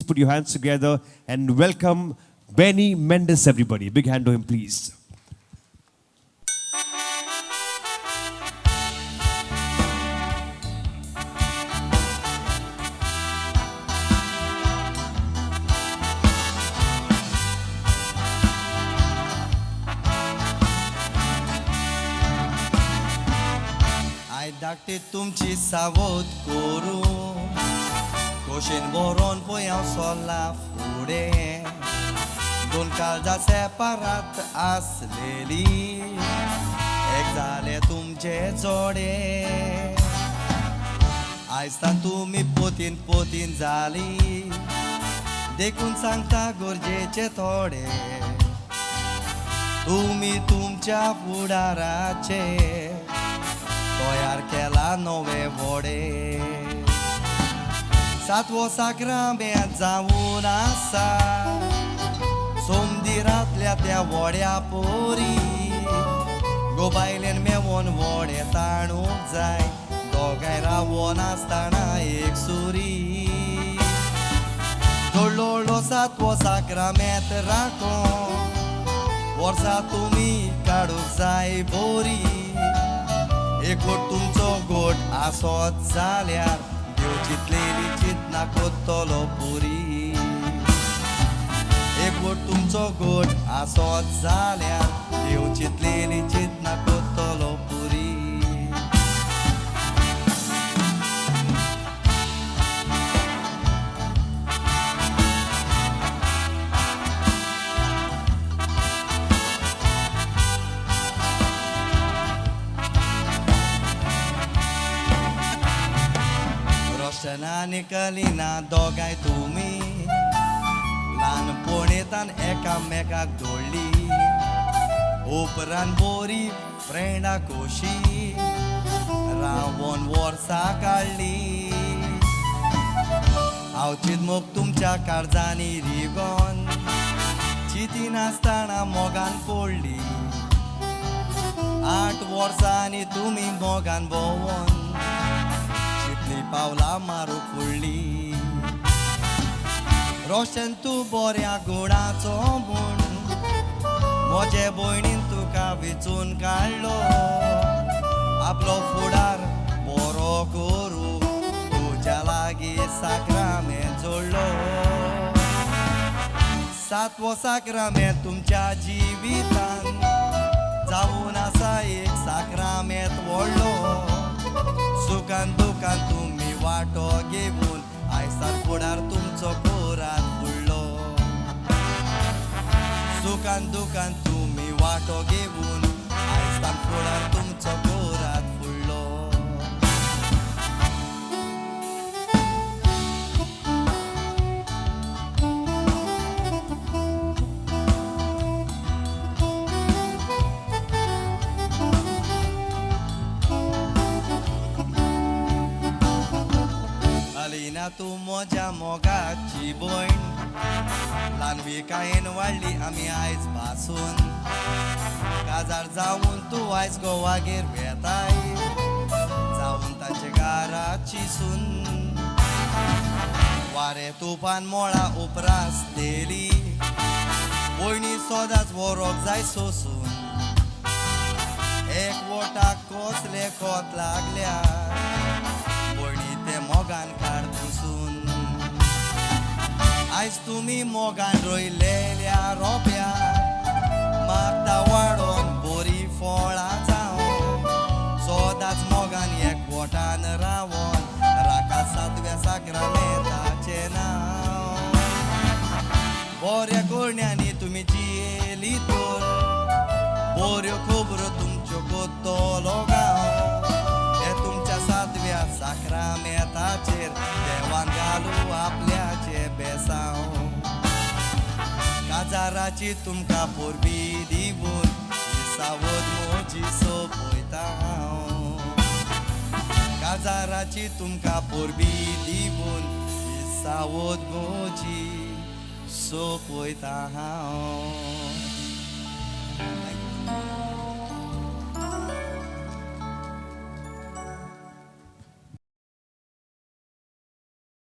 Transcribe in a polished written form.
put your hands together and welcome Benny Mendes, everybody. Big hand to him, please. धाकटी तुमची सावध करून खोशेन बरोवन पळय हांव सोल्ला फुडें दोन काळजां सेपारात आसलेली एक जाले तुमचे जोडे आयज तुमी पोतीन पोतीन जाली देखून सांगता गरजेचे थोडे तुमी तुमच्या फुडाराचे तयार केला नवे व्हडे सातवो साक्रामेंत जावन आसा सोमदिरांतल्या त्या व्हड्या पोरी गोबायलेन मेवून व्हडे ताणूंक जाय दोगांय रावोन आसतना एक सुरी व्हडलो सातवो साक्रामेंत राखून वर्सां तुमी काडूंक जाय बोरी एकवट तुमचो गोठ आसोत जाल्यार देव चितलेली चिंतना कोत्तलो पुरी एकवट तुमचो गोठ आसोत जाल्यार देव चितलेली चिंतना कोत्तलो पुरी रोशनानी कलिना दोगांय तुमी ल्हानपणेंतल्यान एकामेकाक जोडली उपरांत बरी फ्रेंडा कशी रावोन वर्सां काडली हांव चिंतमोग तुमच्या काळजांनी रिगोन चिती नासतना मोगान पडली 8 वर्सांनी तुमी मोगान भोंवून पावला मारूंक फुडली रोशन तूं बऱ्या गुणाचो म्हूण म्हजे भयणीन तुका वेचून काडलो आपलो फुडार बरो करूंक तुज्या लागीं साक्रामेंत जोडलो सातवो साक्रामेंत तुमच्या जिवितान जावून आसा एक साक्रामेंत व्हडलो सुखान दुखान तुमी वांटो घेवन आयज फुडार तुमचो कोरात फुडलो सुखान दुखान तुमी वांटो घेवन आयज फुडार तुमचो कोरात फुडलो तूं म्हज्या मोगाची भयण ल्हानविकायेन वाडली आमी आयज पासून काजार जावून तूं आयज गोवागेर वेताय जावून ताचे घराची सून वारें तुफान मोळा उपरास तेली भयणी सोदांच व्हरोंक जाय सोसून एकवटाक कसले कोत लागल्या मोगान काड पुसून आयज तुमी मोगान रोयलेल्या रोप्यार मागता वाडोन बरी फळां जावं सोदांच मोगान एकवटान रावोन राखा सातव्या साक्रामेंताचें नांव बऱ्या कोण्यांनी तुमी जियेली तर बऱ्यो खबरो तुमच्यो कोत्तलो गांव सातव्या साक्रामेंताचेर देवान घालू आपल्याचे बेसांव काजाराची तुमकां पोरबी दिवून सावध म्हजी सोपयता काजाराची तुमकां पोरबी दिवून सावध म्हजी सोपयता हांव